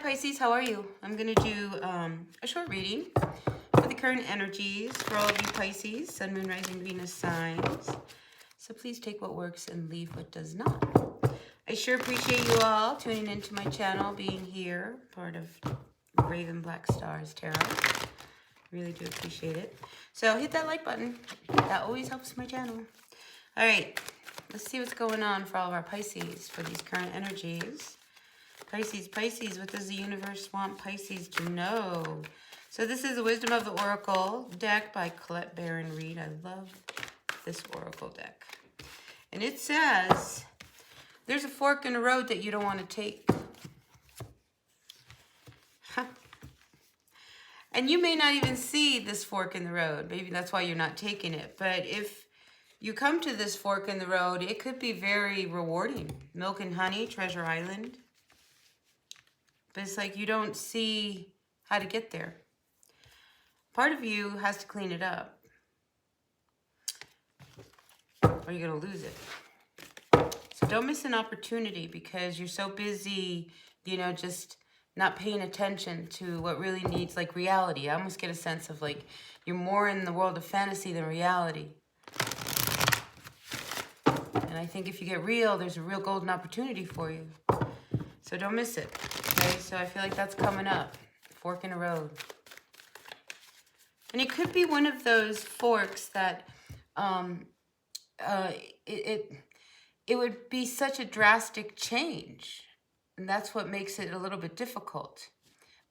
Pisces, how are you? I'm going to do a short reading for the current energies for all of you Pisces, Sun, Moon, Rising, Venus signs. So please take what works and leave what does not. I sure appreciate you all tuning into my channel, being here, part of Raven Black Stars Tarot. Really do appreciate it. So hit that like button. That always helps my channel. All right, let's see what's going on for all of our Pisces for these current energies. Pisces, what does the universe want Pisces to know? So this is the Wisdom of the Oracle deck by Colette Baron Reed. I love this Oracle deck. And it says, there's a fork in the road that you don't want to take. And you may not even see this fork in the road. Maybe that's why you're not taking it. But if you come to this fork in the road, it could be very rewarding. Milk and honey, Treasure Island. But it's like you don't see how to get there. Part of you has to clean it up, or you're going to lose it. So don't miss an opportunity because you're so busy, you know, just not paying attention to what really needs, like, reality. I almost get a sense of, like, you're more in the world of fantasy than reality. And I think if you get real, there's a real golden opportunity for you. So don't miss it. Okay, so I feel like that's coming up. Fork in the road. And it could be one of those forks that it would be such a drastic change. And that's what makes it a little bit difficult.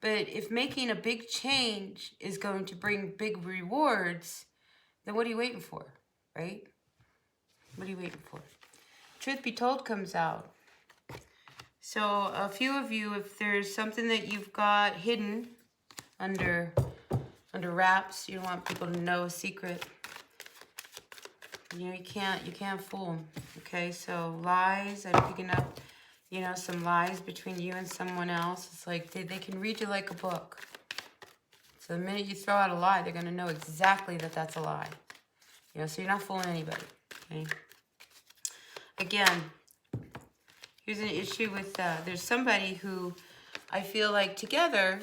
But if making a big change is going to bring big rewards, then what are you waiting for, right? What are you waiting for? Truth be told comes out. So a few of you, if there's something that you've got hidden under wraps, you don't want people to know a secret. You know, you can't fool them. Okay, so lies, I'm picking up, you know, some lies between you and someone else. It's like they can read you like a book. So the minute you throw out a lie, they're going to know exactly that that's a lie. You know, so you're not fooling anybody. Okay. Again, here's an issue with, there's somebody who I feel like together,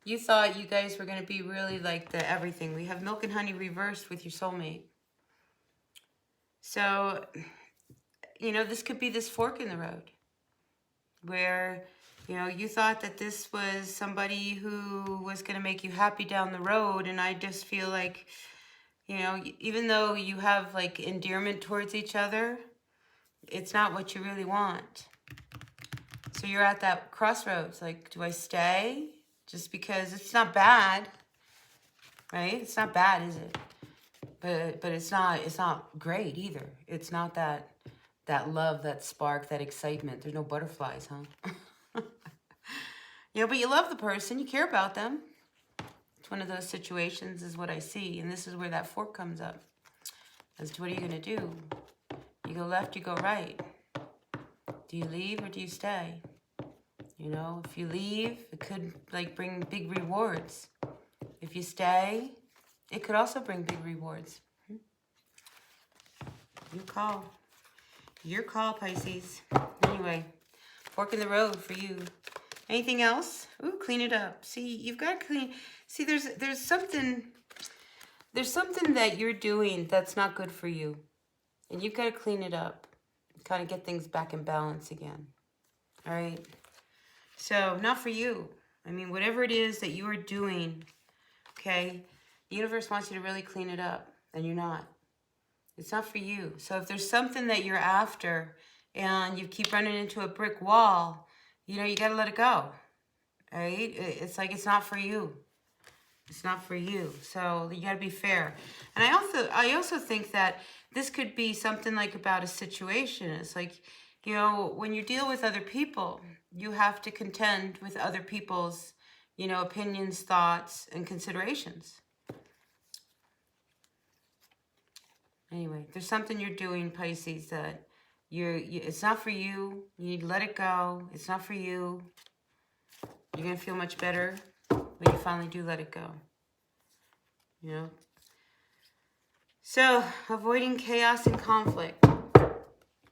you thought you guys were going to be really like the everything. We have milk and honey reversed with your soulmate. So, you know, this could be this fork in the road where, you know, you thought that this was somebody who was going to make you happy down the road. And I just feel like, you know, even though you have like endearment towards each other, it's not what you really want. So you're at that crossroads. Like, do I stay? Just because it's not bad, right? It's not bad, is it? But it's not great either. It's not that love, that spark, that excitement. There's no butterflies, huh? You know, but you love the person. You care about them. It's one of those situations is what I see. And this is where that fork comes up. As to what are you going to do? You go left, you go right. Do you leave or do you stay? You know, if you leave, it could like bring big rewards. If you stay, it could also bring big rewards. You call. Your call, Pisces. Anyway, fork in the road for you. Anything else? Ooh, clean it up. See, you've got to clean. See, there's something that you're doing that's not good for you. And you've got to clean it up. Kind of get things back in balance again. All right? So, not for you. I mean, whatever it is that you are doing, okay, the universe wants you to really clean it up, and you're not. It's not for you. So if there's something that you're after and you keep running into a brick wall, you know, you got to let it go, all right? It's like it's not for you. It's not for you. So you got to be fair. And I also think that this could be something like about a situation. It's like, you know, when you deal with other people, you have to contend with other people's, you know, opinions, thoughts, and considerations. Anyway, there's something you're doing, Pisces, that it's not for you. You need to let it go. It's not for you. You're going to feel much better when you finally do let it go. You know? So, avoiding chaos and conflict.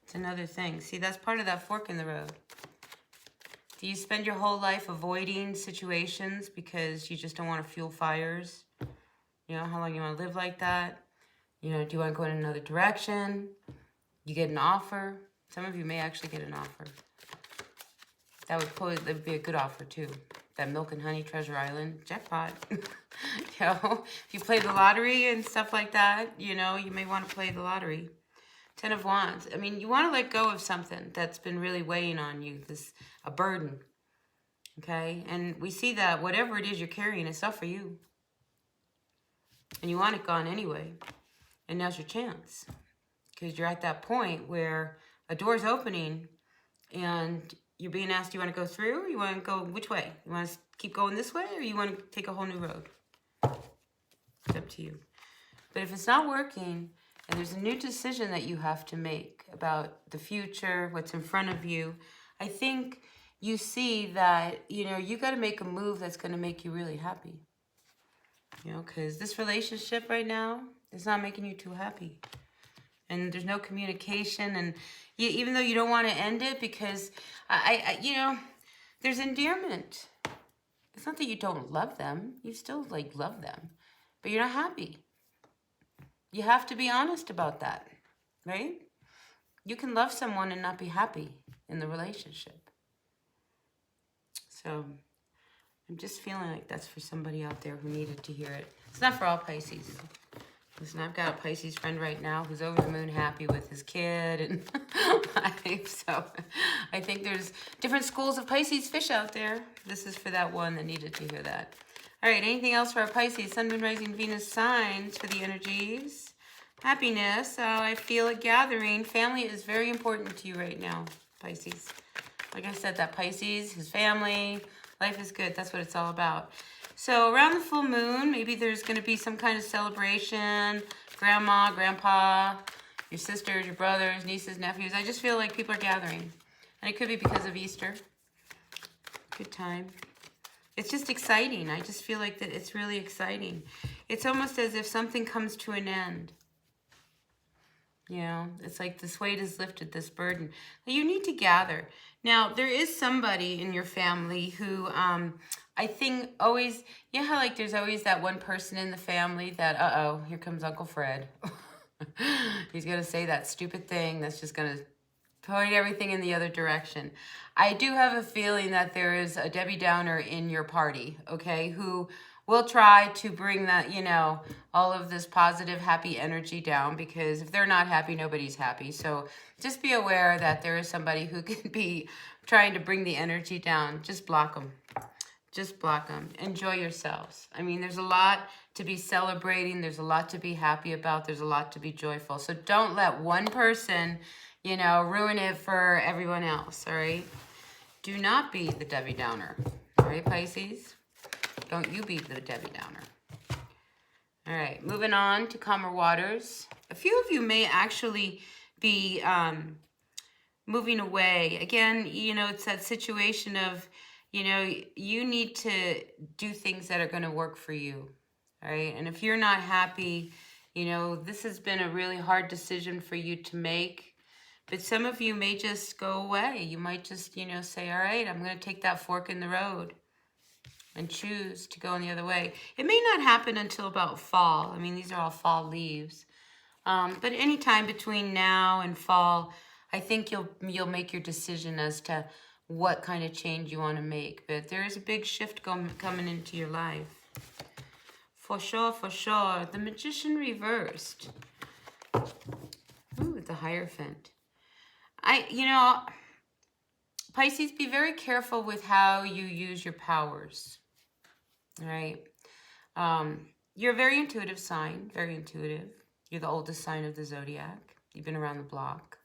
It's another thing. See, that's part of that fork in the road. Do you spend your whole life avoiding situations because you just don't want to fuel fires? You know, how long you want to live like that? You know, do you want to go in another direction? You get an offer. Some of you may actually get an offer. That would be a good offer too. That Milk and Honey Treasure Island jackpot. You know, if you play the lottery and stuff like that, you know, you may want to play the lottery. 10 of Wands. I mean, you want to let go of something that's been really weighing on you, a burden. Okay? And we see that whatever it is you're carrying, it's not for you. And you want it gone anyway. And now's your chance. Because you're at that point where a door's opening and you're being asked, do you want to go through? Or you want to go which way? You want to keep going this way, or you want to take a whole new road? It's up to you. But if it's not working, and there's a new decision that you have to make about the future, what's in front of you, I think you see that, you know, you got to make a move that's going to make you really happy. You know, because this relationship right now is not making you too happy. And there's no communication. And even though you don't want to end it, because, you know, there's endearment. It's not that you don't love them. You still, like, love them. But you're not happy. You have to be honest about that, right? You can love someone and not be happy in the relationship. So I'm just feeling like that's for somebody out there who needed to hear it. It's not for all Pisces. Listen, I've got a Pisces friend right now who's over the moon happy with his kid and life. So I think there's different schools of Pisces fish out there. This is for that one that needed to hear that. All right, anything else for our Pisces? Sun, Moon, Rising, Venus signs for the energies. Happiness. I feel it gathering. Family is very important to you right now, Pisces. Like I said, that Pisces, his family, life is good. That's what it's all about. So around the full moon, maybe there's going to be some kind of celebration. Grandma, grandpa, your sisters, your brothers, nieces, nephews. I just feel like people are gathering. And it could be because of Easter. Good time. It's just exciting. I just feel like that it's really exciting. It's almost as if something comes to an end. You know, it's like this weight is lifted, this burden. You need to gather. Now, there is somebody in your family who I think always, you know how like there's always that one person in the family that, uh-oh, here comes Uncle Fred. He's going to say that stupid thing that's just going to point everything in the other direction. I do have a feeling that there is a Debbie Downer in your party, okay, who will try to bring that, you know, all of this positive, happy energy down, because if they're not happy, nobody's happy. So just be aware that there is somebody who can be trying to bring the energy down. Just block them. Just block them. Enjoy yourselves. I mean, there's a lot to be celebrating. There's a lot to be happy about. There's a lot to be joyful. So don't let one person, you know, ruin it for everyone else, all right? Do not be the Debbie Downer, all right, Pisces? Don't you be the Debbie Downer. All right, moving on to calmer waters. A few of you may actually be moving away. Again, you know, it's that situation of, you know, you need to do things that are going to work for you, all right? And if you're not happy, you know, this has been a really hard decision for you to make. But some of you may just go away. You might just, you know, say, all right, I'm going to take that fork in the road and choose to go in the other way. It may not happen until about fall. I mean, these are all fall leaves. But any time between now and fall, I think you'll make your decision as to what kind of change you want to make. But there is a big shift coming into your life. For sure, for sure. The Magician reversed. Ooh, the Hierophant. You know, Pisces, be very careful with how you use your powers. All right. You're a very intuitive sign, very intuitive. You're the oldest sign of the zodiac. You've been around the block,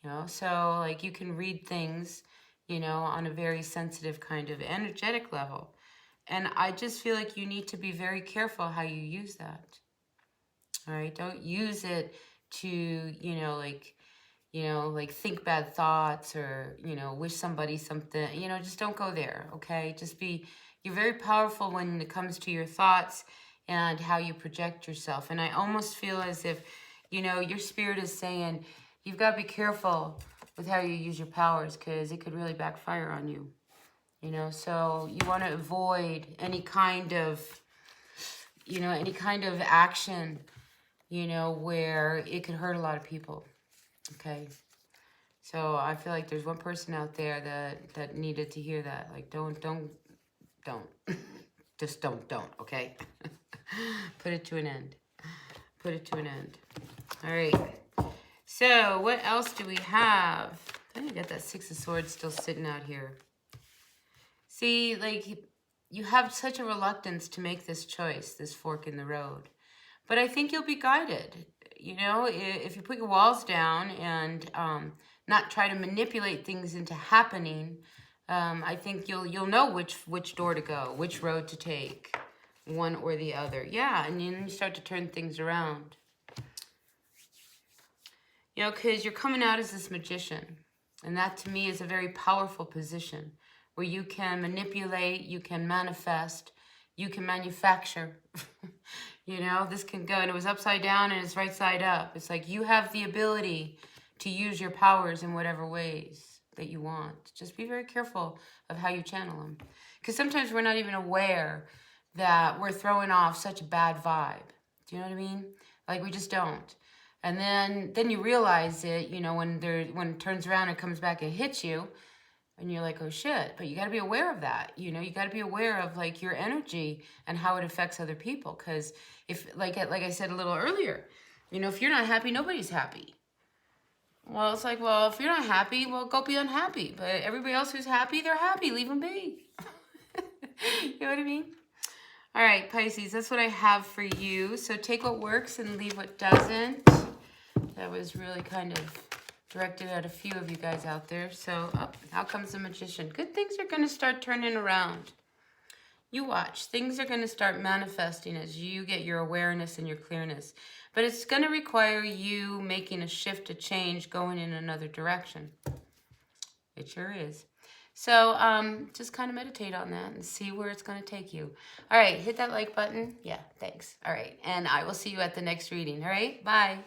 you know, so like you can read things, you know, on a very sensitive kind of energetic level. And I just feel like you need to be very careful how you use that. All right. Don't use it to, you know, like think bad thoughts or, you know, wish somebody something, you know, just don't go there. Okay. You're very powerful when it comes to your thoughts and how you project yourself. And I almost feel as if, you know, your spirit is saying, you've got to be careful with how you use your powers because it could really backfire on you. You know, so you want to avoid any kind of, you know, any kind of action, you know, where it could hurt a lot of people. Okay. So I feel like there's one person out there that needed to hear that. Like, don't. Just don't, okay? Put it to an end. Put it to an end. All right. So what else do we have? I think I got that Six of Swords still sitting out here. See, like, you have such a reluctance to make this choice, this fork in the road. But I think you'll be guided. You know, if you put your walls down and not try to manipulate things into happening, I think you'll know which door to go, which road to take, one or the other. Yeah, and then you start to turn things around. You know, because you're coming out as this magician. And that to me is a very powerful position where you can manipulate, you can manifest, you can manufacture. You know, this can go, and it was upside down and it's right side up. It's like you have the ability to use your powers in whatever ways that you want. Just be very careful of how you channel them. Because sometimes we're not even aware that we're throwing off such a bad vibe. Do you know what I mean? Like, we just don't. And then you realize it, you know, when it turns around and comes back and hits you, and you're like, oh shit. But you got to be aware of that. You know, you got to be aware of like your energy and how it affects other people. Because if, like I said a little earlier, you know, if you're not happy, nobody's happy. Well, it's like, well, if you're not happy, well, go be unhappy. But everybody else who's happy, they're happy. Leave them be. You know what I mean? All right, Pisces, that's what I have for you. So take what works and leave what doesn't. That was really kind of directed at a few of you guys out there. So, out comes the magician. Good things are going to start turning around. You watch. Things are going to start manifesting as you get your awareness and your clearness. But it's going to require you making a shift, a change, going in another direction. It sure is. So, just kind of meditate on that and see where it's going to take you. All right, hit that like button. Yeah, thanks. All right, and I will see you at the next reading. All right, bye.